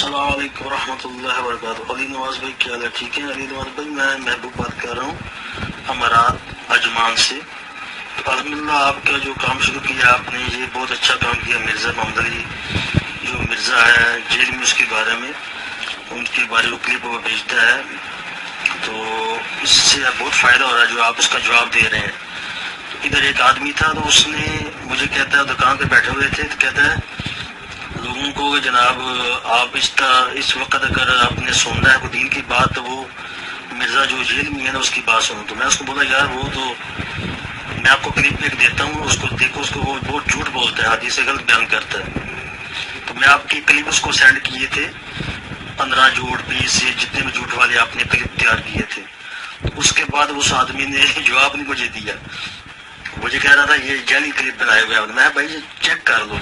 السلام علیکم ورحمۃ اللہ وبرکاتہ۔ علی نواز بھائی کیا حال ہے؟ ٹھیک ہے علی نواز بھائی، میں محبوب بات کر رہا ہوں امارات اجمان سے۔ تو الحمدللہ آپ کا جو کام شروع کیا آپ نے، یہ بہت اچھا کام کیا۔ مرزا محمد علی جو مرزا ہے جیل میں، اس کے بارے میں ان کے بارے میں کلپ وہ بھیجتا ہے، تو اس سے بہت فائدہ ہو رہا ہے جو آپ اس کا جواب دے رہے ہیں۔ تو ادھر ایک آدمی تھا، تو اس نے مجھے کہتا ہے، دکان پہ بیٹھے ہوئے تھے، تو کہتا ہے لوگوں کو کہ جناب آپ اس وقت اگر آپ نے سننا ہے کوئی دین کی بات تو وہ مرزا جو جیل میں ہے نا اس کی بات سنو۔ تو میں اس کو بولا یار وہ تو میں آپ کو کلپ ایک دیتا ہوں، اس کو دیکھو، اس کو وہ بہت جھوٹ بولتا ہے، حدیث غلط بیان کرتا ہے۔ تو میں آپ کی کلپ اس کو سینڈ کیے تھے، 15 جھوٹ 20 جتنے بھی جھوٹ والے آپ نے کلپ تیار کیے تھے۔ تو اس کے بعد اس آدمی نے جواب نہیں مجھے دیا، مجھے کہہ رہا تھا یہ جعلی کلپ بنائے ہوئے آپ نے۔ میں بھائی چیک کر لو،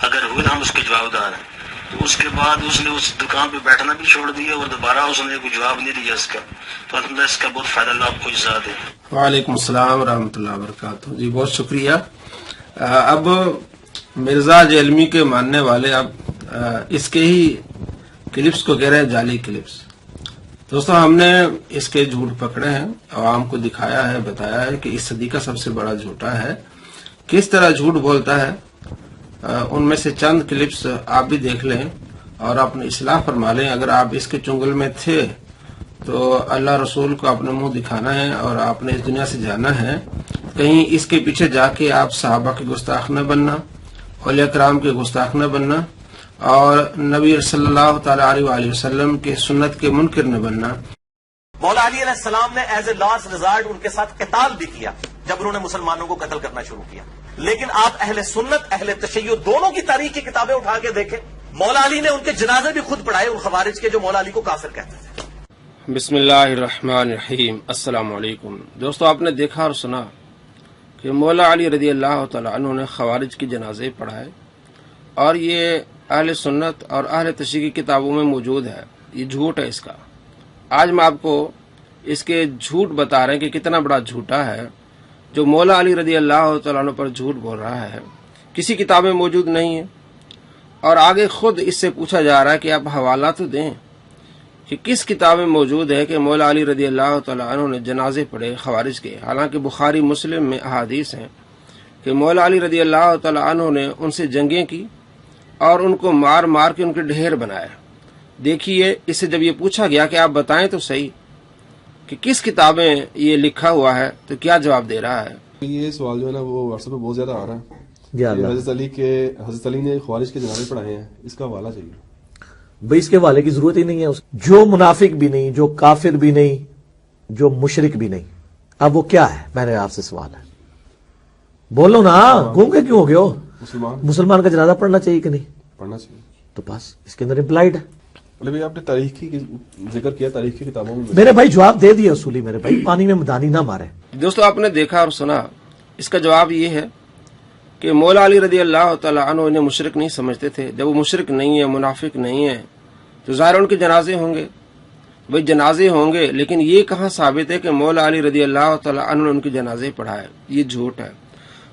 اگر ہوئے ہم اس کے جواب دار ہیں۔ تو اس کے بعد اس نے اس دکان پہ بیٹھنا بھی چھوڑ دیا اور دوبارہ اس نے کوئی جواب نہیں دیا اس کا۔ تو الحمدللہ اس کا بہت فائدہ، اللہ آپ کو جزا دے۔ وعلیکم السلام ورحمۃ اللہ وبرکاتہ۔ جی بہت شکریہ۔ اب مرزا جیلمی کے ماننے والے اب اس کے ہی کلپس کو کہہ رہے ہیں جعلی کلپس۔ دوستوں ہم نے اس کے جھوٹ پکڑے ہیں، عوام کو دکھایا ہے، بتایا ہے کہ اس صدی کا سب سے بڑا جھوٹا ہے، کس طرح جھوٹ بولتا ہے۔ ان میں سے چند کلپس آپ بھی دیکھ لیں اور اپنی اصلاح فرما لیں۔ اگر آپ اس کے چنگل میں تھے تو اللہ رسول کو اپنے منہ دکھانا ہے اور آپ نے اس دنیا سے جانا ہے۔ کہیں اس کے پیچھے جا کے آپ صحابہ کے گستاخ نہ بننا، اولیاء کرام کے گستاخ نہ بننا، اور نبی صلی اللہ تعالی علیہ وآلہ وسلم کے سنت کے منکر نہ بننا۔ مولا علی علیہ السلام نے ایز اے لاسٹ ریزارٹ ان کے ساتھ قتال بھی کیا جب انہوں نے مسلمانوں کو قتل کرنا شروع کیا۔ لیکن آپ اہل سنت اہل تشیع دونوں کی تاریخ کی کتابیں اٹھا کے دیکھیں، مولا علی نے ان کے جنازے بھی خود پڑھائے ان خوارج کے جو مولا علی کو کافر کہتے تھے۔ بسم اللہ الرحمن الرحیم۔ السلام علیکم دوستو، آپ نے دیکھا اور سنا کہ مولا علی رضی اللہ تعالی عنہ نے خوارج کے جنازے پڑھائے، اور یہ اہل سنت اور اہل تشیع کی کتابوں میں موجود ہے۔ یہ جھوٹ ہے اس کا۔ آج میں آپ کو اس کے جھوٹ بتا رہے ہیں کہ کتنا بڑا جھوٹا ہے جو مولا علی رضی اللہ تعالیٰ عنہ پر جھوٹ بول رہا ہے، کسی کتاب میں موجود نہیں ہے۔ اور آگے خود اس سے پوچھا جا رہا ہے کہ آپ حوالہ تو دیں کہ کس کتاب میں موجود ہے کہ مولا علی رضی اللہ تعالیٰ عنہ نے جنازے پڑھے خوارج کے۔ حالانکہ بخاری مسلم میں احادیث ہیں کہ مولا علی رضی اللہ تعالیٰ عنہ نے ان سے جنگیں کی اور ان کو مار مار کے ان کے ڈھیر بنائے۔ دیکھیے اس سے جب یہ پوچھا گیا کہ آپ بتائیں تو صحیح کہ کس کتاب میں یہ لکھا ہوا ہے، تو کیا جواب دے رہا ہے؟ یہ سوال جو ہے نا وہ واٹس ایپ پہ بہت زیادہ آ رہا ہے۔ حضرت علی نے خوارج کے جنازے پڑھائے ہیں، اس کا حوالہ چاہیے۔ بھائی اس کے حوالے کی ضرورت ہی نہیں ہے۔ جو منافق بھی نہیں، جو کافر بھی نہیں، جو مشرک بھی نہیں، اب وہ کیا ہے؟ میں نے آپ سے سوال ہے، بولو نا، گھوم کے کیوں ہو گئے ہو؟ مسلمان کا جنازہ پڑھنا چاہیے کہ نہیں؟ پڑھنا چاہیے۔ تو بس اس کے اندر امپلائڈ ہے۔ بھائی آپ نے تاریخ کی ذکر کیا، تاریخ کی کتابوں میں میرے بھائی جواب دے دیا اصولی، میرے بھائی پانی میں مدانی نہ مارے۔ دوستو آپ نے دیکھا اور سنا، اس کا جواب یہ ہے کہ مولا علی رضی اللہ تعالیٰ عنہ انہیں مشرک نہیں سمجھتے تھے۔ جب وہ مشرک نہیں ہے، منافق نہیں ہے، تو ظاہر ان کے جنازے ہوں گے۔ بھائی جنازے ہوں گے، لیکن یہ کہاں ثابت ہے کہ مولا علی رضی اللہ تعالیٰ عنہ نے ان کے جنازے پڑھائے؟ یہ جھوٹ ہے۔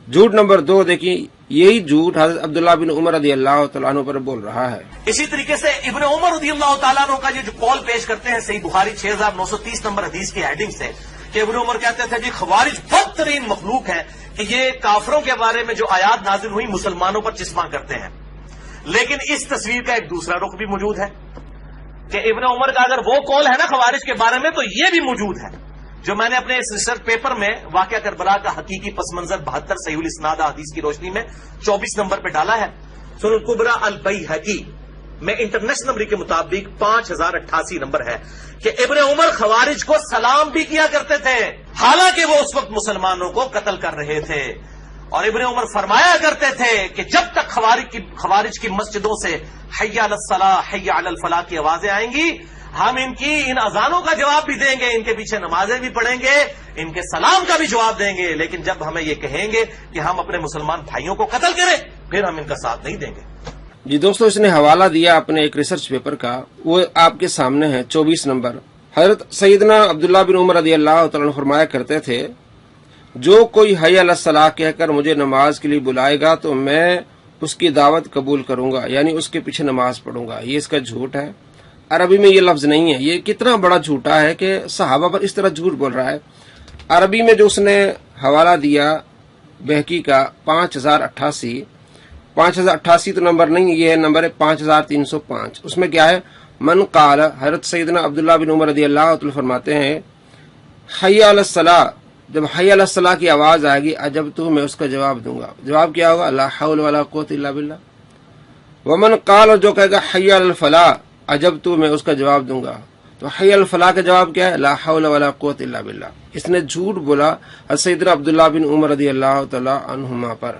جھوٹ نمبر 2 دیکھیں، یہی جھوٹ حضرت عبداللہ بن عمر رضی اللہ تعالیٰ عنہ پر بول رہا ہے۔ اسی طریقے سے ابن عمر رضی اللہ تعالیٰ عنہ کا یہ جو قول پیش کرتے ہیں صحیح بخاری 6930 نمبر حدیث کی ہیڈنگ سے، کہ ابن عمر کہتے تھے جی خوارج بدترین مخلوق ہے، کہ یہ کافروں کے بارے میں جو آیات نازل ہوئی مسلمانوں پر چسپاں کرتے ہیں۔ لیکن اس تصویر کا ایک دوسرا رخ بھی موجود ہے کہ ابن عمر کا اگر وہ قول ہے نا خوارج کے بارے میں، تو یہ بھی موجود ہے جو میں نے اپنے اس ریسرچ پیپر میں واقعہ کربلا کا حقیقی پس منظر 72 صحیح الاسناد حدیث کی روشنی میں 24 نمبر پہ ڈالا ہے۔ سنن الکبریٰ البیہقی میں انٹرنیشنل نمبر کے مطابق 5088 نمبر ہے کہ ابن عمر خوارج کو سلام بھی کیا کرتے تھے، حالانکہ وہ اس وقت مسلمانوں کو قتل کر رہے تھے۔ اور ابن عمر فرمایا کرتے تھے کہ جب تک خوارج کی مسجدوں سے حی علی الصلاح حی علی الفلاح کی آوازیں آئیں گی، ہم ان اذانوں کا جواب بھی دیں گے، ان کے پیچھے نمازیں بھی پڑھیں گے، ان کے سلام کا بھی جواب دیں گے، لیکن جب ہمیں یہ کہیں گے کہ ہم اپنے مسلمان بھائیوں کو قتل کریں، پھر ہم ان کا ساتھ نہیں دیں گے۔ جی دوستو، اس نے حوالہ دیا اپنے ایک ریسرچ پیپر کا، وہ آپ کے سامنے ہے 24 نمبر۔ حضرت سیدنا عبداللہ بن عمر رضی اللہ تعالیٰ عنہ فرمایا کرتے تھے، جو کوئی حی علی الصلاح کہہ کر مجھے نماز کے لیے بلائے گا تو میں اس کی دعوت قبول کروں گا، یعنی اس کے پیچھے نماز پڑھوں گا، یہ اس کا جھوٹ ہے۔ عربی میں یہ لفظ نہیں ہے۔ یہ کتنا بڑا جھوٹا ہے کہ صحابہ پر اس طرح جھوٹ بول رہا ہے۔ عربی میں جو اس نے حوالہ دیا بہقی کا 5088 تو نمبر نہیں، یہ ہے نمبر 5305۔ اس میں کیا ہے؟ من قال، حضرت سیدنا عبداللہ بن عمر رضی اللہ عنہ فرماتے ہیں حی علی الصلاۃ، جب حی علی الصلاۃ کی آواز آئے گی اجبتہ، میں اس کا جواب دوں گا۔ جواب کیا ہوگا؟ لا حول ولا قوت الا باللہ۔ ومن قال، جو کہے گا حی علی الفلاح اجبتہ، میں اس کا جواب دوں گا۔ تو حی علی الفلاح کا جواب کیا ہے؟ لا حول ولا قوت الا باللہ۔ اس نے جھوٹ بولا سیدنا عبداللہ بن عمر رضی اللہ تعالی عنہما پر۔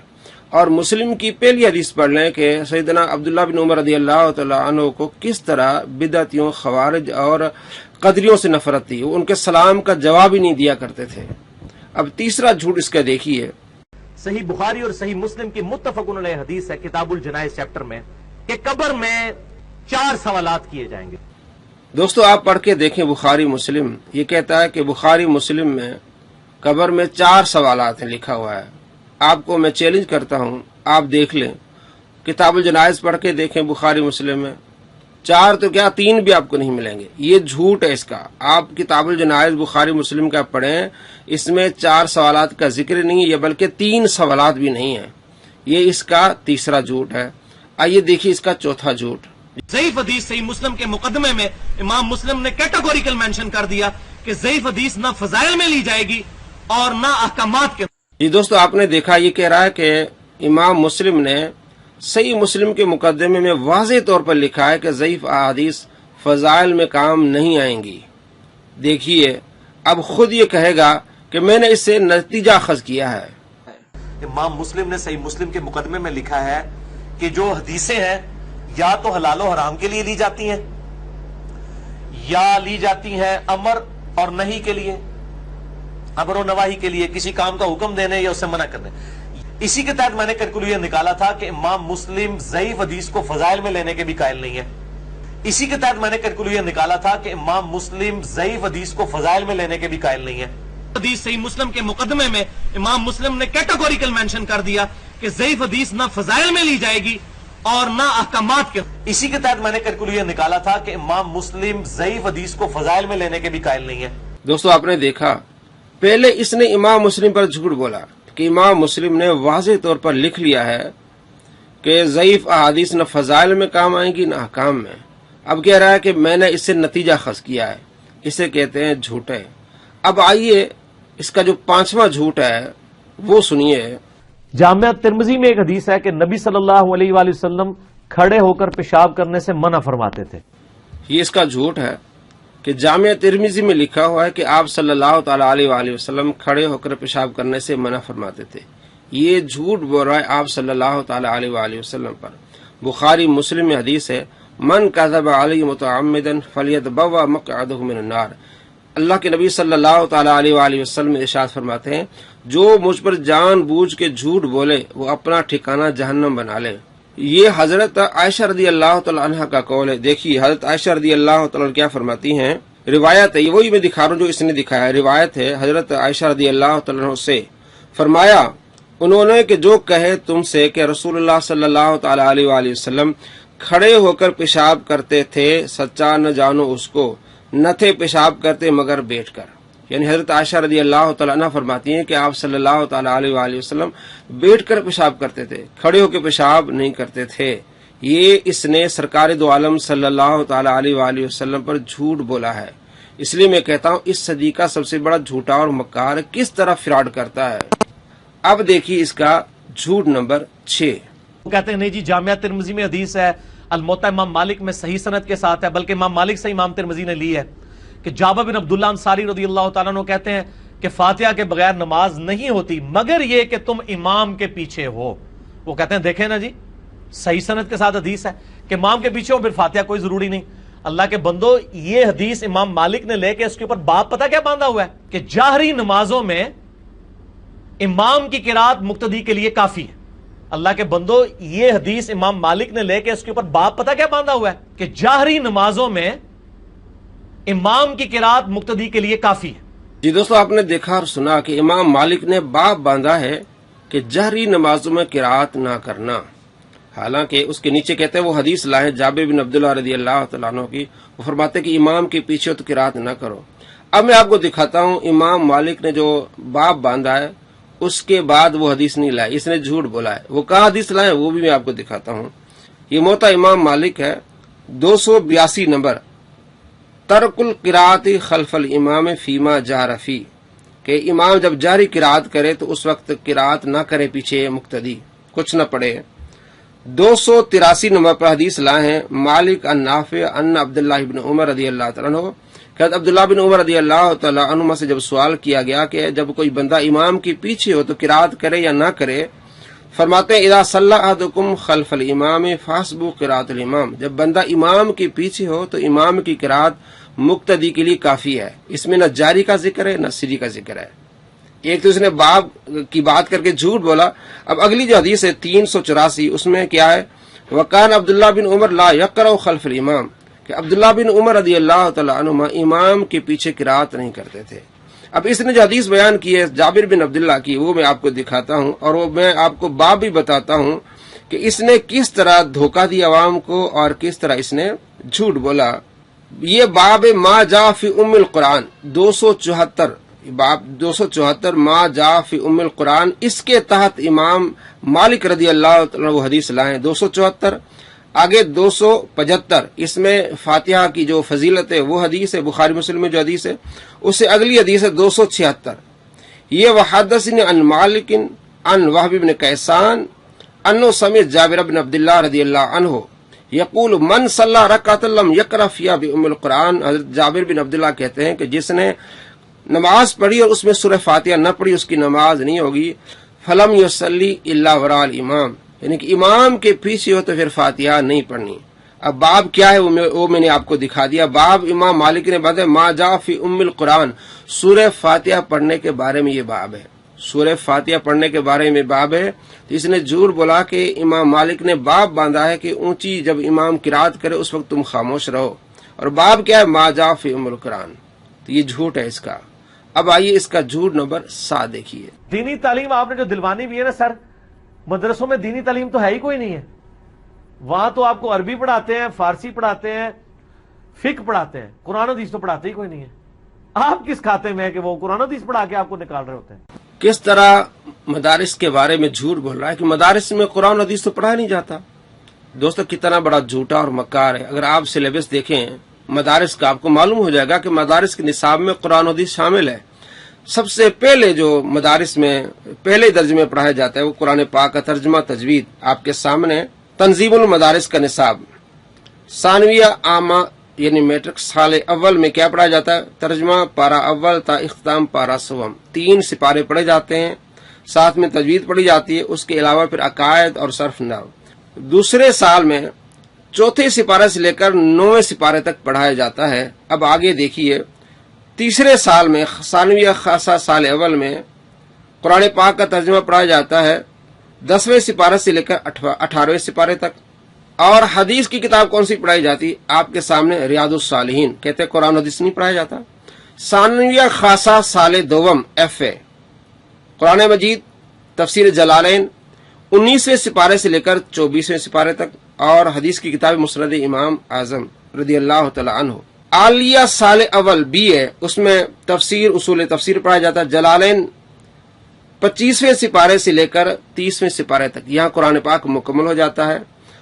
اور مسلم کی پہلی حدیث پڑھ لیں کہ سیدنا عبداللہ بن عمر رضی اللہ تعالی عنہ کو کس طرح بدعتیوں، خوارج اور قدریوں سے نفرت تھی، وہ ان کے سلام کا جواب ہی نہیں دیا کرتے تھے۔ اب تیسرا جھوٹ اس کا دیکھیے۔ صحیح بخاری اور صحیح مسلم کی متفق علیہ حدیث ہے کتاب الجنائز چیپٹر میں کہ قبر میں 4 سوالات کیے جائیں گے۔ دوستو آپ پڑھ کے دیکھیں بخاری مسلم، یہ کہتا ہے کہ بخاری مسلم میں قبر میں 4 سوالات ہیں، لکھا ہوا ہے۔ آپ کو میں چیلنج کرتا ہوں، آپ دیکھ لیں، کتاب الجنائز پڑھ کے دیکھیں بخاری مسلم میں 4 تو کیا 3 بھی آپ کو نہیں ملیں گے۔ یہ جھوٹ ہے اس کا۔ آپ کتاب الجنائز بخاری مسلم کا پڑھیں، اس میں 4 سوالات کا ذکر نہیں ہے، بلکہ 3 سوالات بھی نہیں ہیں۔ یہ اس کا تیسرا جھوٹ ہے۔ آئیے دیکھیے اس کا چوتھا جھوٹ۔ ضعیف حدیث صحیح مسلم کے مقدمے میں امام مسلم نے کیٹیگوریکل مینشن کر دیا کہ ضعیف حدیث نہ فضائل میں لی جائے گی اور نہ احکامات کے۔ جی دوستو آپ نے دیکھا، یہ کہہ رہا ہے کہ امام مسلم نے صحیح مسلم کے مقدمے میں واضح طور پر لکھا ہے کہ ضعیف احادیث فضائل میں کام نہیں آئیں گی۔ دیکھیے اب خود یہ کہے گا کہ میں نے اس سے نتیجہ اخذ کیا ہے۔ امام مسلم نے صحیح مسلم کے مقدمے میں لکھا ہے کہ جو حدیثیں ہیں یا تو حلال و حرام کے لیے لی جاتی ہیں یا لی جاتی ہیں امر اور نہی کے لیے، امر و نواہی کے لیے، کسی کام کا حکم دینے یا اس سے منع کرنے۔ اسی کے تحت میں نے کیلکولیشن نکالا تھا کہ امام مسلم ضعیف حدیث کو فضائل میں لینے کے بھی قائل نہیں ہے۔ اسی کے تحت میں نے کیلکولیشن نکالا تھا کہ امام مسلم ضعیف حدیث کو فضائل میں لینے کے بھی قائل نہیں ہے۔ حدیث صحیح مسلم کے مقدمے میں امام مسلم نے کیٹیگوریکل مینشن کر دیا کہ ضعیف حدیث نہ فضائل میں لی جائے گی اور نہ احکامات کے۔ اسی کے تحت میں نے کیلکولیشن نکالا تھا کہ امام مسلم ضعیف حدیث کو فضائل میں لینے کے بھی قائل نہیں ہے۔ دوستو آپ نے دیکھا، پہلے اس نے امام مسلم پر جھوٹ بولا کہ امام مسلم نے واضح طور پر لکھ لیا ہے کہ ضعیف احادیث نہ فضائل میں کام آئیں گی نہ احکام میں۔ اب کہہ رہا ہے کہ میں نے اس سے نتیجہ اخذ کیا ہے، اسے کہتے ہیں جھوٹے۔ اب آئیے اس کا جو 5واں جھوٹ ہے وہ سنیے۔ جامعہ ترمذی میں ایک حدیث ہے کہ نبی صلی اللہ علیہ وآلہ وسلم کھڑے ہو کر پیشاب کرنے سے منع فرماتے تھے۔ یہ اس کا جھوٹ ہے کہ جامعہ ترمذی میں لکھا ہوا ہے کہ آپ صلی اللہ تعالی علیہ وآلہ وسلم کھڑے ہو کر پیشاب کرنے سے منع فرماتے تھے۔ یہ جھوٹ بول رہا ہے آپ صلی اللہ تعالی علیہ وآلہ وسلم پر۔ بخاری مسلم میں حدیث ہے من کذب علی متعمدا فلیتبوأ مقعدہ من النار۔ اللہ کے نبی صلی اللہ تعالی علیہ وآلہ وسلم ارشاد فرماتے ہیں جو مجھ پر جان بوجھ کے جھوٹ بولے وہ اپنا ٹھکانہ جہنم بنا لے۔ یہ حضرت عائشہ رضی اللہ تعالی عنہ کا قول ہے۔ دیکھیے حضرت عائشہ رضی اللہ تعالی عنہ کیا فرماتی ہیں، روایت ہے، وہی میں دکھا رہا ہوں جو اس نے دکھایا ہے، روایت ہے حضرت عائشہ رضی اللہ تعالی عنہ سے، فرمایا انہوں نے کہ جو کہے تم سے کہ رسول اللہ صلی اللہ تعالی علیہ وآلہ وسلم کھڑے ہو کر پیشاب کرتے تھے، سچا نہ جانو اس کو، نہ تھے پیشاب کرتے مگر بیٹھ کر۔ یعنی حضرت عائشہ رضی اللہ تعالی عنہ فرماتی ہیں کہ آپ صلی اللہ تعالی علیہ وآلہ وسلم بیٹھ کر پیشاب کرتے تھے، کھڑے ہو کے پیشاب نہیں کرتے تھے۔ یہ اس نے سرکار دو عالم صلی اللہ تعالی علیہ وآلہ وسلم پر جھوٹ بولا ہے۔ اس لیے میں کہتا ہوں اس صدی کا سب سے بڑا جھوٹا اور مکار کس طرح فراڈ کرتا ہے۔ اب دیکھیے اس کا جھوٹ نمبر 6۔ وہ کہتے ہیں نہیں جی جامعہ ترمذی میں حدیث ہے، الموطا امام مالک میں صحیح سند کے ساتھ ہے، بلکہ امام مالک سے امام ترمذی نے لی ہے کہ جابر بن عبداللہ انصاری رضی اللہ تعالیٰ عنہ کہتے ہیں کہ فاتحہ کے بغیر نماز نہیں ہوتی مگر یہ کہ تم امام کے پیچھے ہو۔ وہ کہتے ہیں دیکھیں نا جی صحیح سند کے ساتھ حدیث ہے کہ امام کے پیچھے ہو پھر فاتحہ کوئی ضروری نہیں۔ اللہ کے بندو یہ حدیث امام مالک نے لے کے اس کے اوپر باب پتہ کیا باندھا ہوا ہے کہ جاہری نمازوں میں امام کی قرات مقتدی کے لیے کافی ہے۔ اللہ کے بندو یہ حدیث امام مالک نے لے کے اس کے اوپر باب پتہ کیا باندھا ہوا ہے کہ جاہری نمازوں میں امام کی قرات مقتدی کے لیے کافی ہے۔ جی دوستو آپ نے دیکھا اور سنا کہ امام مالک نے باب باندھا ہے کہ جہری نمازوں میں قرات نہ کرنا۔ حالانکہ اس کے نیچے کہتے ہیں وہ حدیث لائے جابر بن عبداللہ رضی اللہ تعالیٰ عنہ کی، وہ فرماتے ہیں کہ امام کے پیچھے تو قرات نہ کرو۔ اب میں آپ کو دکھاتا ہوں امام مالک نے جو باب باندھا ہے اس کے بعد وہ حدیث نہیں لائے، اس نے جھوٹ بولا ہے۔ وہ کہاں حدیث لائے وہ بھی میں آپ کو دکھاتا ہوں۔ یہ موطا امام مالک ہے، 282 نمبر، ترک القراءت خلف الامام فیما جہر فی، کہ امام جب جاری قراءت کرے تو اس وقت قراءت نہ کرے، پیچھے مقتدی کچھ نہ پڑھے۔ 283 نمبر پر حدیث لائے ہیں مالک ان نافع ان عبداللہ بن عمر رضی اللہ تعالیٰ عنہ، کہ عبداللہ بن عمر رضی اللہ تعالیٰ عنہ سے جب سوال کیا گیا کہ جب کوئی بندہ امام کے پیچھے ہو تو قراءت کرے یا نہ کرے، فرماتے ہیں اذا صلی احدکم خلف الامام فحسبوا قراءت الامام، جب بندہ امام کے پیچھے ہو تو امام کی قراءت مقتدی کے لیے کافی ہے۔ اس میں نہ جاری کا ذکر ہے نہ سری کا ذکر ہے۔ ایک تو اس نے باب کی بات کر کے جھوٹ بولا۔ اب اگلی جو حدیث ہے 384، اس میں کیا ہے، وکان عبداللہ بن عمر لا یقرأ خلف الامام، کہ عبداللہ بن عمر رضی اللہ تعالیٰ عنہما امام کے پیچھے قراءت نہیں کرتے تھے۔ اب اس نے جو حدیث بیان کی ہے جابر بن عبداللہ کی، وہ میں آپ کو دکھاتا ہوں، اور وہ میں آپ کو باب بھی بتاتا ہوں کہ اس نے کس طرح دھوکہ دیا عوام کو اور کس طرح اس نے جھوٹ بولا۔ یہ باب ما جاء فی ام القرآن 274، باب 274 ما جاء فی ام القرآن، اس کے تحت امام مالک رضی اللہ عنہ وہ حدیث لائیں 274۔ آگے 275، اس میں فاتحہ کی جو فضیلت ہے وہ حدیث ہے، بخاری مسلم میں جو حدیث ہے، اس سے اگلی حدیث ہے 276۔ یہ وحدثنی عن مالک عن وہب بن کیسان انہ سمع جابر بن عبداللہ رضی اللہ عنہ یقول من صلی رکعۃ لم یقرأ فیہا بام القرآن، حضرت جابر بن عبداللہ کہتے ہیں کہ جس نے نماز پڑھی اور اس میں سورہ فاتحہ نہ پڑھی اس کی نماز نہیں ہوگی۔ فلم یصلی الا وراء الامام، یعنی کہ امام کے پیچھے ہو تو پھر فاتحہ نہیں پڑھنی۔ اب باب کیا ہے وہ میں نے آپ کو دکھا دیا۔ باب امام مالک نے بتایا ما جاء فی ام القرآن، سورہ فاتحہ پڑھنے کے بارے میں یہ باب ہے، سورہ فاتحہ پڑھنے کے بارے میں باب ہے۔ تو اس نے جھوٹ بولا کہ امام مالک نے باب باندھا ہے کہ اونچی جب امام قرات کرے اس وقت تم خاموش رہو، اور باب کیا ہے ما جاء فی ام القرآن، تو یہ جھوٹ ہے اس کا۔ اب آئیے اس کا جھوٹ نمبر 7 دیکھیے۔ دینی تعلیم آپ نے جو دلوانی بھی ہے نا سر، مدرسوں میں دینی تعلیم تو ہے ہی کوئی نہیں ہے۔ وہاں تو آپ کو عربی پڑھاتے ہیں، فارسی پڑھاتے ہیں، فقہ پڑھاتے ہیں، قرآن حدیث تو پڑھاتے ہی کوئی نہیں ہے۔ آپ کس کھاتے میں ہے کہ وہ قرآن حدیث پڑھا کے آپ کو نکال رہے ہوتے ہیں؟ کس طرح مدارس کے بارے میں جھوٹ بول رہا ہے کہ مدارس میں قرآن حدیث تو پڑھا نہیں جاتا۔ دوستو کتنا بڑا جھوٹا اور مکار ہے۔ اگر آپ سلیبس دیکھیں مدارس کا، آپ کو معلوم ہو جائے گا کہ مدارس کے نصاب میں قرآن حدیث شامل ہے۔ سب سے پہلے جو مدارس میں پہلے درجے میں پڑھایا جاتا ہے وہ قرآن پاک کا ترجمہ تجوید آپ کے سامنے، تنظیم المدارس کا نصاب ثانویہ عامہ یعنی میٹرک سال اول میں کیا پڑھایا جاتا ہے، ترجمہ پارہ اول تا اختتام پارہ سوم، 3 سپارے پڑھے جاتے ہیں، ساتھ میں تجوید پڑھی جاتی ہے، اس کے علاوہ پھر عقائد اور صرف نحو۔ دوسرے سال میں 4 سپارے سے لے کر 9 سپارے تک پڑھایا جاتا ہے۔ اب آگے دیکھیے، تیسرے سال میں ثانویہ خاصہ سال اول میں قرآن پاک کا ترجمہ پڑھایا جاتا ہے 10ویں سپارے سے لے کر 18ویں سپارے تک۔ اور حدیث کی کتاب کون سی پڑھائی جاتی؟ آپ کے سامنے ریاض الصالحین، کہتے ہیں قرآن حدیث نہیں پڑھایا جاتا۔ ثانویہ خاصہ سال دوم FA قرآن مجید، تفسیر جلالین 19ویں سپارے سے لے کر 24ویں سپارے تک، اور حدیث کی کتاب مسند امام اعظم رضی اللہ تعالی عنہ۔ عالیہ سال اول BA، اس میں تفسیر، اصول تفسیر پڑھایا جاتا ہے، جلالین 25ویں سپارے سے لے کر 30ویں سپارے تک، یہاں قرآن پاک مکمل ہو جاتا ہے۔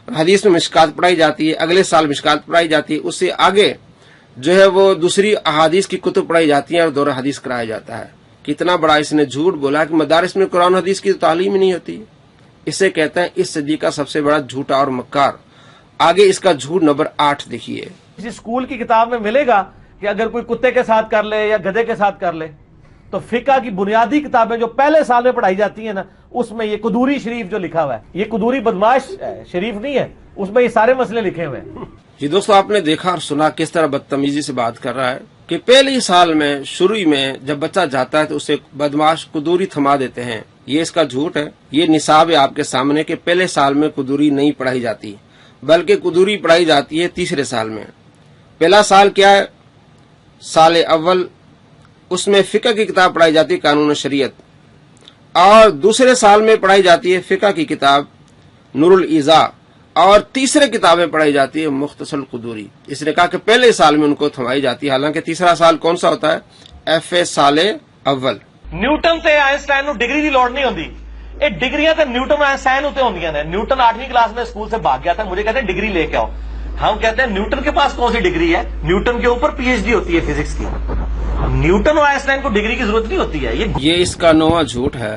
حدیث میں مشکات پڑھائی جاتی ہے، اگلے سال مشکات پڑھائی جاتی ہے، اس سے آگے جو ہے وہ دوسری احادیث کی کتب پڑھائی جاتی ہیں اور دورہ حدیث کرایا جاتا ہے۔ کتنا بڑا اس نے جھوٹ بولا کہ مدارس میں قرآن حدیث کی تعلیم ہی نہیں ہوتی۔ اسے کہتے ہیں اس صدی کا سب سے بڑا جھوٹا اور مکار۔ آگے اس کا جھوٹ نمبر 8 دیکھیے۔ کسی اسکول کی کتاب میں ملے گا کہ اگر کوئی کتے کے ساتھ کر لے یا گدھے کے ساتھ کر لے، تو فقہ کی بنیادی کتابیں جو پہلے سال میں پڑھائی جاتی ہیں نا، اس میں یہ قدوری شریف جو لکھا ہوا ہے، یہ قدوری بدماش شریف نہیں ہے، اس میں یہ سارے مسئلے لکھے ہوئے ہیں۔ جی دوستو، آپ نے دیکھا اور سنا کس طرح بدتمیزی سے بات کر رہا ہے کہ پہلے سال میں شروع میں جب بچہ جاتا ہے تو اسے بدماش قدوری تھما دیتے ہیں۔ یہ اس کا جھوٹ ہے۔ یہ نصاب ہے آپ کے سامنے کہ پہلے سال میں قدوری نہیں پڑھائی جاتی، بلکہ قدوری پڑھائی جاتی ہے تیسرے سال میں۔ پہلا سال کیا ہے؟ سال اول، اس میں فقہ کی کتاب پڑھائی جاتی ہے، قانون و شریعت، اور دوسرے سال میں پڑھائی جاتی ہے فقہ کی کتاب نور الایضاح، اور تیسرے کتابیں پڑھائی جاتی ہے مختصر القدوری. اس نے کہا کہ پہلے سال میں ان کو تھمائی جاتی ہے، حالانکہ تیسرا سال کون سا ہوتا ہے؟ FA سال اول. نیوٹن تے آئنسٹائن نو ڈگری دی لوڑ نہیں ہوندی. یہ ڈگریاں تے نیوٹن آئنسٹائن ہوتے ہوندیاں نے. نیوٹن 8ویں کلاس میں اسکول سے بھاگ گیا تھا، مجھے کہتے ہیں ڈگری لے کے آؤ. ہم کہتے ہیں نیوٹن کے پاس کون سی ڈگری ہے؟ نیوٹن کے اوپر PhD ہوتی ہے فزکس کی. نیوٹن اور آئنسٹائن کو ڈگری کی ضرورت نہیں ہوتی ہے. یہ اس کا نواں جھوٹ ہے.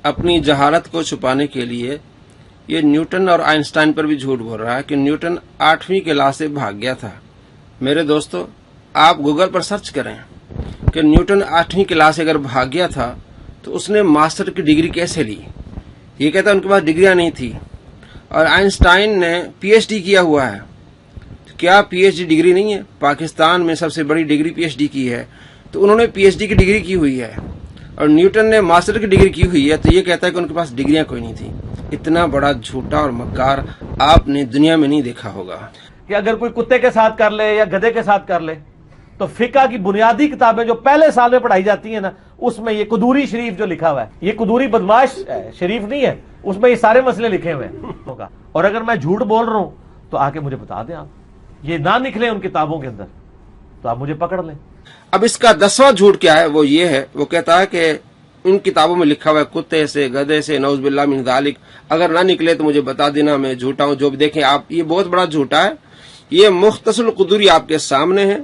اپنی جہالت کو چھپانے کے لیے یہ نیوٹن اور آئنسٹائن پر بھی جھوٹ بول رہا ہے کہ نیوٹن 8ویں کلاس سے بھاگ گیا تھا. میرے دوستو، آپ گوگل پر سرچ کریں کہ نیوٹن 8ویں کلاس سے اگر بھاگ گیا تھا تو اس نے ماسٹر کی ڈگری کیسے لی؟ یہ کہتا ہے ان کے پاس ڈگریاں نہیں تھی. اور آئنسٹائن نے PhD کیا ہوا ہے. کیا PhD ڈگری نہیں ہے؟ پاکستان میں سب سے بڑی ڈگری PhD کی ہے، تو انہوں نے PhD کی ڈگری کی ہوئی ہے. اور نیوٹن نے ماسٹر کی ڈگری کی ہوئی ہے، تو یہ کہتا ہے کہ ان کے پاس ڈگریاں کوئی نہیں تھی. اتنا بڑا جھوٹا اور مکار آپ نے دنیا میں نہیں دیکھا ہوگا. کہ اگر کوئی کتے کے ساتھ کر لے یا گدھے کے ساتھ کر لے تو فقہ کی بنیادی کتابیں جو پہلے سال میں پڑھائی جاتی ہیں نا، اس میں یہ قدوری شریف جو لکھا ہوا ہے، یہ قدوری بدماش شریف نہیں ہے، اس میں یہ سارے مسئلے لکھے ہوئے ہیں. اور اگر میں جھوٹ بول رہا ہوں تو آ کے مجھے بتا دیں. آپ یہ نہ نکلے ان کتابوں کے اندر تو آپ مجھے پکڑ لیں. اب اس کا 10واں جھوٹ کیا ہے؟ وہ یہ ہے، وہ کہتا ہے کہ ان کتابوں میں لکھا ہوا ہے کتے سے، گدھے سے، نعوذ باللہ من ذالک. اگر نہ نکلے تو مجھے بتا دینا، میں جھوٹا ہوں. جو بھی دیکھیں آپ، یہ بہت بڑا جھوٹا ہے. یہ مختصر القدوری آپ کے سامنے ہے.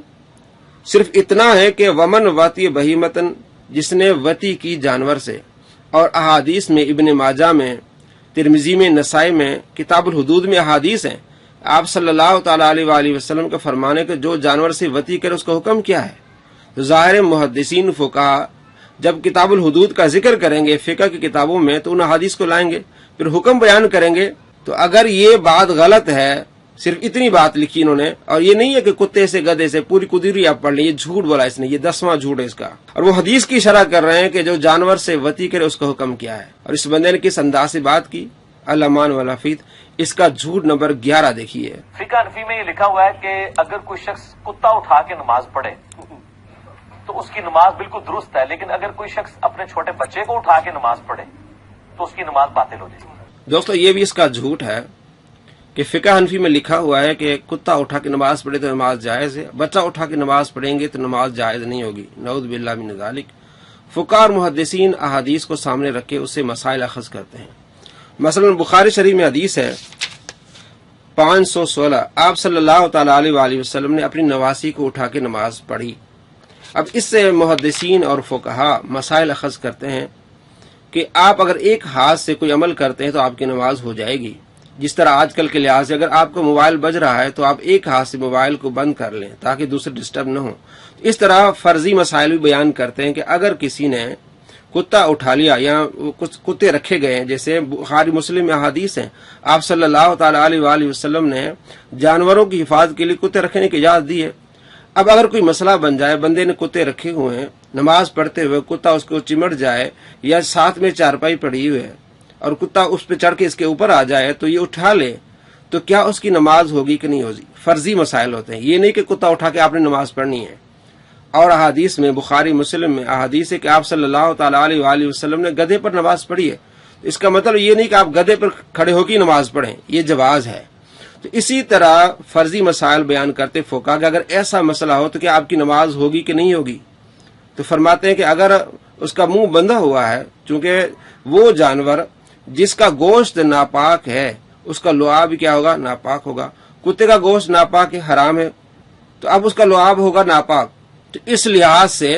صرف اتنا ہے کہ ومن واتی بہیمتن، جس نے وتی کی جانور سے. اور احادیث میں ابن ماجہ میں، ترمذی میں، نسائی میں، کتاب الحدود میں احادیث ہیں. آپ صلی اللہ تعالی علیہ وآلہ وسلم کا فرمانے کہ جو جانور سے وتی کرے اس کا حکم کیا ہے. تو ظاہر محدثین فقہا جب کتاب الحدود کا ذکر کریں گے فقہ کی کتابوں میں تو ان حدیث کو لائیں گے، پھر حکم بیان کریں گے. تو اگر یہ بات غلط ہے، صرف اتنی بات لکھی انہوں نے، اور یہ نہیں ہے کہ کتے سے گدھے سے پوری قدوری آپ پڑھ لیں، یہ جھوٹ بولا اس نے. یہ 10واں جھوٹ ہے اس کا. اور وہ حدیث کی شرح کر رہے ہیں کہ جو جانور سے وتی کرے اس کا حکم کیا ہے. اور اس بندے نے کس انداز سے بات کی، الامان والافید. اس کا جھوٹ نمبر 11 دیکھیے. فقہ حنفی میں یہ لکھا ہوا ہے کہ اگر کوئی شخص کتا اٹھا کے نماز پڑھے تو اس کی نماز بالکل درست ہے، لیکن اگر کوئی شخص اپنے چھوٹے بچے کو اٹھا کے نماز پڑھے تو اس کی نماز باطل ہو جائے گی. دوستو، یہ بھی اس کا جھوٹ ہے کہ فقہ حنفی میں لکھا ہوا ہے کہ کتا اٹھا کے نماز پڑھے تو نماز جائز ہے، بچہ اٹھا کے نماز پڑھیں گے تو نماز جائز نہیں ہوگی. نعوذ باللہ من ذالک. فقہاء اور محدثین احادیث کو سامنے رکھ کے اس سے مسائل اخذ کرتے ہیں. مثلا بخاری شریف میں حدیث ہے 516، آپ صلی اللہ تعالی علیہ وآلہ وسلم نے اپنی نواسی کو اٹھا کے نماز پڑھی. اب اس سے محدثین اور فقہاء مسائل اخذ کرتے ہیں کہ آپ اگر ایک ہاتھ سے کوئی عمل کرتے ہیں تو آپ کی نماز ہو جائے گی. جس طرح آج کل کے لحاظ سے اگر آپ کو موبائل بج رہا ہے تو آپ ایک ہاتھ سے موبائل کو بند کر لیں تاکہ دوسرے ڈسٹرب نہ ہو. اس طرح فرضی مسائل بھی بیان کرتے ہیں کہ اگر کسی نے کتا اٹھا لیا یا کچھ کتے رکھے گئے ہیں، جیسے بخاری مسلم میں احادیث ہیں، آپ صلی اللہ تعالی علیہ وآلہ وسلم نے جانوروں کی حفاظت کے لیے کتے رکھنے کی اجازت دی ہے. اب اگر کوئی مسئلہ بن جائے، بندے نے کتے رکھے ہوئے ہیں، نماز پڑھتے ہوئے کتا اس کو چمٹ جائے یا ساتھ میں چارپائی پڑی ہوئی ہے اور کتا اس پہ چڑھ کے اس کے اوپر آ جائے تو یہ اٹھا لے، تو کیا اس کی نماز ہوگی کہ نہیں ہوگی؟ فرضی مسائل ہوتے ہیں. یہ نہیں کہ کتا اٹھا کے آپ نے نماز پڑھنی ہے. اور احادیث میں بخاری مسلم میں احادیث ہے کہ آپ صلی اللہ تعالی علیہ وآلہ وسلم نے گدھے پر نماز پڑھی ہے. اس کا مطلب یہ نہیں کہ آپ گدھے پر کھڑے ہو کے نماز پڑھیں، یہ جواز ہے. تو اسی طرح فرضی مسائل بیان کرتے فقہاء کہ اگر ایسا مسئلہ ہو تو کیا آپ کی نماز ہوگی کہ نہیں ہوگی. تو فرماتے ہیں کہ اگر اس کا منہ بندھا ہوا ہے، چونکہ وہ جانور جس کا گوشت ناپاک ہے اس کا لعاب بھی کیا ہوگا؟ ناپاک ہوگا. کتے کا گوشت ناپاک ہے، حرام ہے، تو اب اس کا لعاب ہوگا ناپاک. تو اس لحاظ سے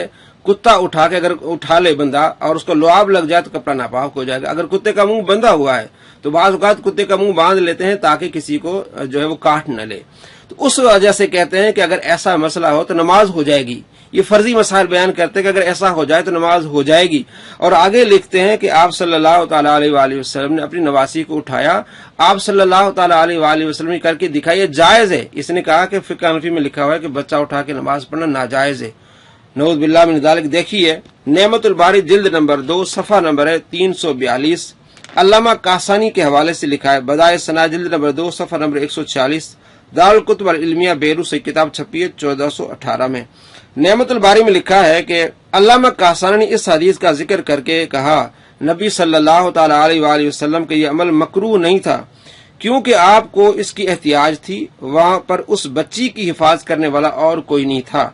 کتا اٹھا کے اگر اٹھا لے بندہ اور اس کو لعاب لگ جائے تو کپڑا ناپاک ہو جائے گا. اگر کتے کا منہ بندھا ہوا ہے تو بعض اوقات کتے کا منہ باندھ لیتے ہیں تاکہ کسی کو جو ہے وہ کاٹ نہ لے. تو اس وجہ سے کہتے ہیں کہ اگر ایسا مسئلہ ہو تو نماز ہو جائے گی. یہ فرضی مسائل بیان کرتے ہیں کہ اگر ایسا ہو جائے تو نماز ہو جائے گی. اور آگے لکھتے ہیں کہ آپ صلی اللہ تعالی علیہ وآلہ وسلم نے اپنی نواسی کو اٹھایا. آپ صلی اللہ تعالی علیہ وآلہ وسلم نے کر کے دکھایا جائز ہے. اس نے کہا کہ فقہ حنفی میں لکھا ہوا ہے کہ بچہ اٹھا کے نماز پڑھنا ناجائز ہے. نعوذ باللہ من ذالک. دیکھیے نعمت الباری جلد نمبر 2 صفحہ نمبر ہے 342. علامہ کاسانی کے حوالے سے لکھا ہے بدائع ثنا جلد نمبر 2 صفحہ نمبر 146. دارالکتب العلمیہ بیروت سے کتاب چھپی ہے 1418 میں. نعمت الباری میں لکھا ہے کہ علامہ کاسانی نے اس حدیث کا ذکر کر کے کہا نبی صلی اللہ تعالی علیہ وآلہ وسلم کے یہ عمل مکروہ نہیں تھا کیونکہ آپ کو اس کی احتیاج تھی، وہاں پر اس بچی کی حفاظت کرنے والا اور کوئی نہیں تھا،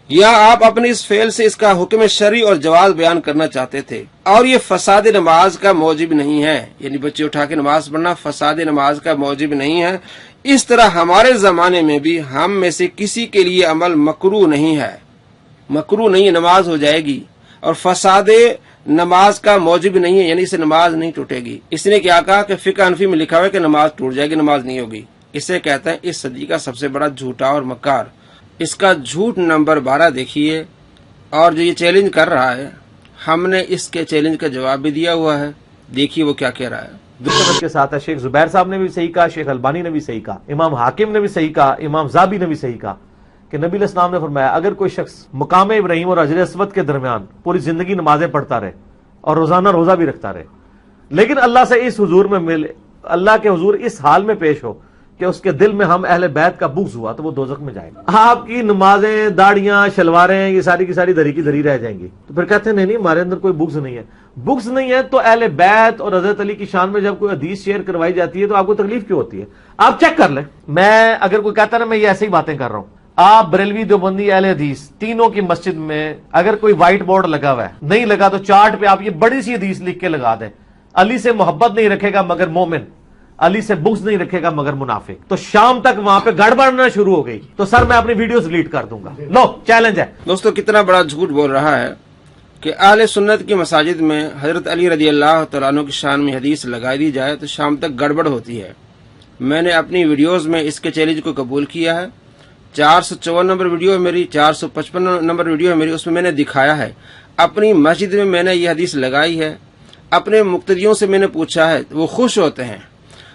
یا آپ اپنے اس فعل سے اس کا حکم شرعی اور جواز بیان کرنا چاہتے تھے، اور یہ فساد نماز کا موجب نہیں ہے، یعنی بچے اٹھا کے نماز پڑھنا فساد نماز کا موجب نہیں ہے۔ اس طرح ہمارے زمانے میں بھی ہم میں سے کسی کے لیے عمل مکروہ نہیں ہے، مکروہ نہیں ہے، نماز ہو جائے گی، اور فساد نماز کا موجب نہیں ہے، یعنی اسے نماز نہیں ٹوٹے گی۔ اس نے کیا کہا کہ فقہ حنفی میں لکھا ہوا ہے کہ نماز ٹوٹ جائے گی، نماز نہیں ہوگی۔ اسے کہتے ہیں اس صدی کا سب سے بڑا جھوٹا اور مکار۔ اس کا جھوٹ نمبر 12 دیکھیے، اور جو یہ چیلنج کر رہا ہے ہم نے اس کے چیلنج کا جواب بھی دیا ہوا ہے، دیکھیے وہ کیا کہہ رہا ہے۔ دوسرے کے ساتھ ہے شیخ زبیر صاحب نے بھی صحیح کہا، شیخ البانی نے بھی صحیح کہا، امام حاکم نے بھی صحیح کہا، امام زابی نے بھی صحیح کہا کہ نبی علیہ السلام نے فرمایا اگر کوئی شخص مقام ابراہیم اور حجر اسود کے درمیان پوری زندگی نمازیں پڑھتا رہے اور روزانہ روزہ بھی رکھتا رہے، لیکن اللہ سے اس حضور میں ملے، اللہ کے حضور اس حال میں پیش ہو کہ اس کے دل میں ہم اہل بیت کا بغض ہوا، تو وہ دوزخ میں جائے گا۔ آپ کی نمازیں، داڑیاں، شلواریں، یہ ساری کی ساری دری کی دری رہ جائیں گی۔ تو پھر کہتے ہیں نہیں ہمارے اندر کوئی بغض نہیں ہے۔ بغض نہیں ہے تو اہل بیت اور حضرت علی کی شان میں جب کوئی حدیث شیئر کروائی جاتی ہے تو آپ کو تکلیف کیوں ہوتی ہے؟ آپ چیک کر لیں۔ میں اگر کوئی کہتا ہے نا میں یہ ایسے ہی باتیں کر رہا ہوں، آپ بریلوی، دیوبندی، اہل حدیث تینوں کی مسجد میں اگر کوئی وائٹ بورڈ لگا ہوا ہے، نہیں لگا تو چارٹ پہ آپ یہ بڑی سی حدیث لکھ کے لگا دیں، علی سے محبت نہیں رکھے گا مگر مومن، علی سے بغض نہیں رکھے گا مگر منافق، تو شام تک وہاں پہ گڑبڑنا شروع ہو گئی تو سر میں اپنی ویڈیوز ڈیلیٹ کر دوں گا۔ لو چیلنج ہے۔ دوستو کتنا بڑا جھوٹ بول رہا ہے کہ اہل سنت کی مساجد میں حضرت علی رضی اللہ تعالیٰ عنہ کی شان میں حدیث لگائی دی جائے تو شام تک گڑبڑ ہوتی ہے۔ میں نے اپنی ویڈیوز میں اس کے چیلنج کو قبول کیا ہے۔ 454 نمبر ویڈیو ہے میری، 455 نمبر ویڈیو ہے میری، اس میں میں نے دکھایا ہے اپنی مسجد میں نے یہ حدیث لگائی ہے، اپنے مقتدیوں سے میں نے پوچھا ہے، وہ خوش ہوتے ہیں۔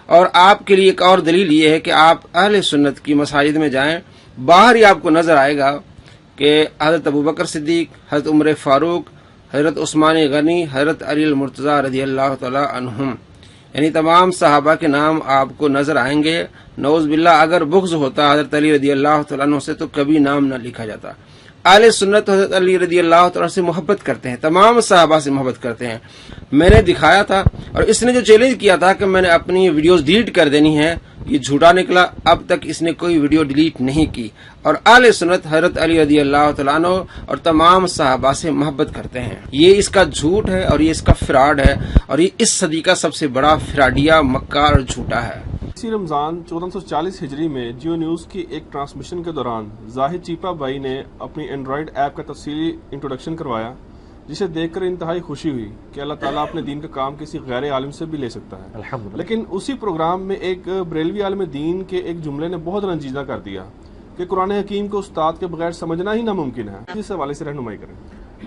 اور آپ کے لیے ایک اور دلیل یہ ہے کہ آپ اہل سنت کی مساجد میں جائیں، باہر ہی آپ کو نظر آئے گا کہ حضرت ابوبکر صدیق، حضرت عمر فاروق، حضرت عثمان غنی، حضرت علی المرتضیٰ رضی اللہ تعالی عنہم، یعنی تمام صحابہ کے نام آپ کو نظر آئیں گے۔ نعوذ باللہ اگر بغض ہوتا حضرت علی رضی اللہ تعالیٰ عنہ سے تو کبھی نام نہ لکھا جاتا۔ اہل سنت حضرت علی رضی اللہ تعالیٰ سے محبت کرتے ہیں، تمام صحابہ سے محبت کرتے ہیں۔ میں نے دکھایا تھا، اور اس نے جو چیلنج کیا تھا کہ میں نے اپنی ویڈیوز ڈیلیٹ کر دینی ہے، یہ جھوٹا نکلا۔ اب تک اس نے کوئی ویڈیو ڈیلیٹ نہیں کی، اور اہل سنت حضرت علی رضی اللہ تعالیٰ عنہ اور تمام صحابہ سے محبت کرتے ہیں۔ یہ اس کا جھوٹ ہے اور یہ اس کا فراڈ ہے، اور یہ اس صدی کا سب سے بڑا فراڈیا، مکار اور جھوٹا ہے۔ اسی رمضان 1440 ہجری میں جیو نیوز کی ایک ٹرانسمیشن کے دوران زاہد چیپا بھائی نے اپنی اینڈرائیڈ ایپ کا تفصیلی انٹروڈکشن کروایا، جسے دیکھ کر انتہائی خوشی ہوئی کہ اللہ تعالیٰ اپنے دین کا کام کسی غیر عالم سے بھی لے سکتا ہے۔ الحمدللہ۔ لیکن اسی پروگرام میں ایک بریلوی عالم دین کے ایک جملے نے بہت رنجیدہ کر دیا کہ قرآن حکیم کو استاد کے بغیر سمجھنا ہی ناممکن ہے۔ اس حوالے سے رہنمائی کریں۔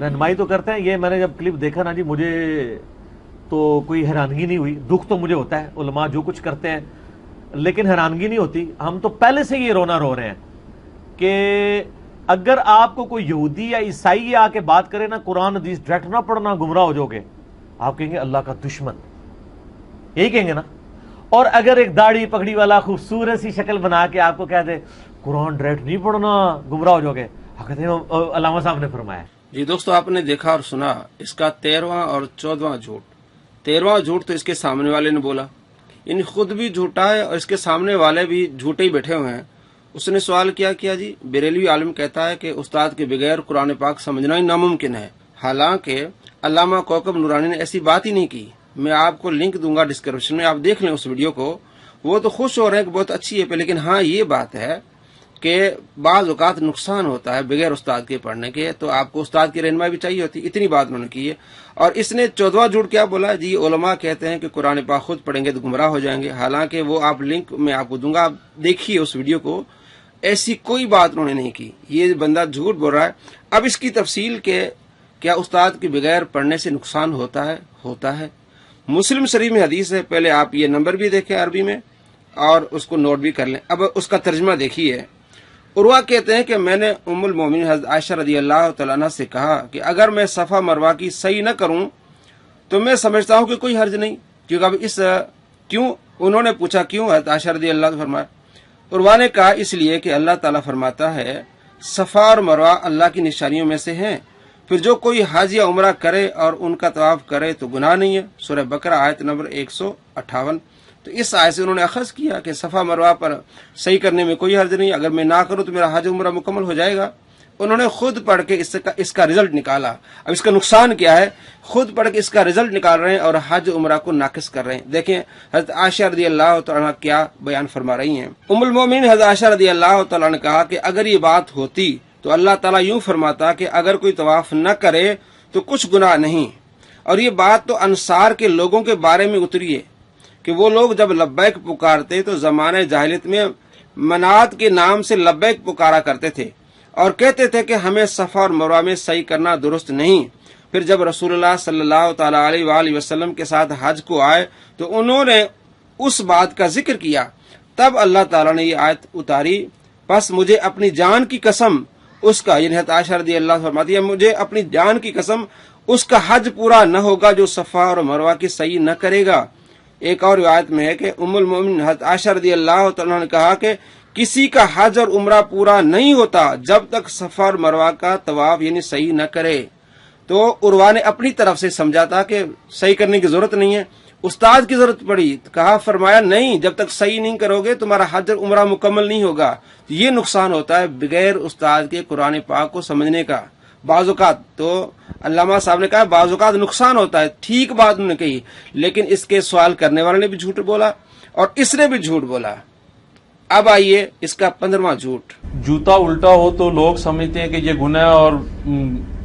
رہنمائی تو کرتے ہیں۔ یہ میں نے جب کلپ دیکھا نا جی، مجھے تو کوئی حیرانگی نہیں ہوئی، دکھ تو مجھے ہوتا ہے، علماء جو کچھ کرتے ہیں، لیکن حیرانگی نہیں ہوتی۔ ہم تو پہلے سے یہ رونا رو رہے ہیں کہ اگر آپ کو کوئی یہودی یا عیسائی آ کے بات کرے نا قرآن حدیث ڈائریکٹ نہ پڑھنا گمراہ ہو جاؤ گے، آپ کہیں گے اللہ کا دشمن، یہی کہیں گے نا۔ اور اگر ایک داڑھی پگڑی والا خوبصورت سی شکل بنا کے آپ کو کہہ دے قرآن ڈائریکٹ نہیں پڑھنا گمراہ ہو جاؤ گے، آپ کہتے ہیں علامہ صاحب نے فرمایا۔ جی دوستو، آپ نے دیکھا اور سنا اس کا 13واں اور 14واں جھوٹ۔ 13واں جھوٹ تو اس کے سامنے والے نے بولا، یعنی خود بھی جھوٹا ہے اور اس کے سامنے والے بھی جھوٹے ہی بیٹھے ہوئے ہیں۔ اس نے سوال کیا جی بریلوی عالم کہتا ہے کہ استاد کے بغیر قرآن پاک سمجھنا ہی ناممکن ہے، حالانکہ علامہ کوکب نورانی نے ایسی بات ہی نہیں کی۔ میں آپ کو لنک دوں گا ڈسکرپشن میں، آپ دیکھ لیں اس ویڈیو کو۔ وہ تو خوش ہو رہے ہیں کہ بہت اچھی ہے، لیکن ہاں یہ بات ہے کہ بعض اوقات نقصان ہوتا ہے بغیر استاد کے پڑھنے کے، تو آپ کو استاد کی رہنمائی بھی چاہیے ہوتی۔ اتنی بات انہوں نے کی ہے۔ اور اس نے 14واں جھوٹ کیا بولا جی، علماء کہتے ہیں کہ قرآن پاک خود پڑھیں گے تو گمراہ ہو جائیں گے، حالانکہ وہ آپ لنک میں آپ کو دوں گا، آپ دیکھیے اس ویڈیو کو۔ ایسی کوئی بات انہوں نے نہیں کی، یہ بندہ جھوٹ بول رہا ہے۔ اب اس کی تفصیل کہ کیا استاد کے بغیر پڑھنے سے نقصان ہوتا ہے۔ مسلم شریف میں حدیث ہے، پہلے آپ یہ نمبر بھی دیکھیں عربی میں اور اس کو نوٹ بھی کر لیں۔ اب اس کا ترجمہ دیکھیے۔ عروہ کہتے ہیں کہ میں نے ام المومنین حضرت عائشہ رضی اللہ تعالیٰ عنہ سے کہا کہ اگر میں صفا مروہ کی صحیح نہ کروں تو میں سمجھتا ہوں کہ کوئی حرج نہیں، کیونکہ اب کیوں انہوں نے پوچھا کیوں، حضرت عائشہ رضی اللہ عنہ فرمایا، عروہ نے کہا اس لیے کہ اللہ تعالیٰ فرماتا ہے صفا اور مروہ اللہ کی نشانیوں میں سے ہیں، پھر جو کوئی حج یا عمرہ کرے اور ان کا طواف کرے تو گناہ نہیں ہے۔ سورہ بقرہ آیت نمبر 158۔ تو اس آیت سے انہوں نے اخذ کیا کہ صفا مروہ پر صحیح کرنے میں کوئی حرج نہیں، اگر میں نہ کروں تو میرا حج عمرہ مکمل ہو جائے گا۔ انہوں نے خود پڑھ کے اس کا رزلٹ نکالا۔ اب اس کا نقصان کیا ہے؟ خود پڑھ کے اس کا رزلٹ نکال رہے ہیں اور حج عمرہ کو ناقص کر رہے ہیں۔ دیکھیں حضرت عائشہ رضی اللہ تعالیٰ عنہ کیا بیان فرما رہی ہیں۔ ام المومنین حضرت عائشہ رضی اللہ تعالیٰ نے کہا کہ اگر یہ بات ہوتی تو اللہ تعالیٰ یوں فرماتا کہ اگر کوئی طواف نہ کرے تو کچھ گناہ نہیں، اور یہ بات تو انصار کے لوگوں کے بارے میں اتری ہے کہ وہ لوگ جب لبیک پکارتے تو زمانہ جاہلیت میں منات کے نام سے لبیک پکارا کرتے تھے اور کہتے تھے کہ ہمیں صفا اور مروہ میں صحیح کرنا درست نہیں۔ پھر جب رسول اللہ صلی اللہ تعالی علیہ وآلہ وسلم کے ساتھ حج کو آئے تو انہوں نے اس بات کا ذکر کیا، تب اللہ تعالیٰ نے یہ آیت اتاری، پس مجھے اپنی جان کی قسم اس کا، یعنی حضرت عائشہ رضی اللہ فرماتی ہے مجھے اپنی جان کی قسم اس کا حج پورا نہ ہوگا جو صفا اور مروہ کی صحیح نہ کرے گا۔ ایک اور روایت میں ہے کہ ام المومنین حضرت عائشہ رضی اللہ تعالیٰ نے کہا کہ کسی کا حج اور عمرہ پورا نہیں ہوتا جب تک صفا اور مروہ کا طواف یعنی صحیح نہ کرے۔ تو عروہ نے اپنی طرف سے سمجھا تھا کہ صحیح کرنے کی ضرورت نہیں ہے، استاد کی ضرورت پڑی، کہا فرمایا نہیں، جب تک صحیح نہیں کرو گے تمہارا حج اور عمرہ مکمل نہیں ہوگا۔ یہ نقصان ہوتا ہے بغیر استاد کے قرآن پاک کو سمجھنے کا۔ بعض اوقات تو علامہ صاحب نے کہا بعض اوقات نقصان ہوتا ہے، ٹھیک بات انہوں نے کہی، لیکن اس کے سوال کرنے والے نے بھی جھوٹ بولا اور اس نے بھی جھوٹ بولا۔ اب آئیے اس کا 15واں جھوٹ۔ جوتا الٹا ہو تو لوگ سمجھتے ہیں کہ یہ گناہ اور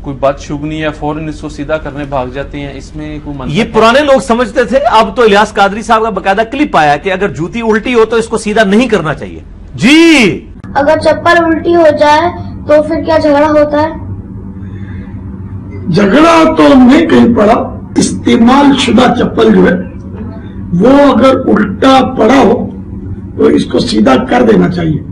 کوئی بدشگنی ہے، فوراً اس کو سیدھا کرنے بھاگ جاتے ہیں، اس میں کوئی منطق یہ پرانے لوگ سمجھتے تھے، اب تو الیاس قادری صاحب کا باقاعدہ کلپ آیا کہ اگر جوتی الٹی ہو تو اس کو سیدھا نہیں کرنا چاہیے۔ جی اگر چپل الٹی ہو جائے تو پھر کیا جھگڑا ہوتا ہے؟ جھگڑا تو نہیں کہیں پڑا، استعمال شدہ چپل جو ہے وہ اگر الٹا پڑا ہو تو اس کو سیدھا کر دینا چاہیے۔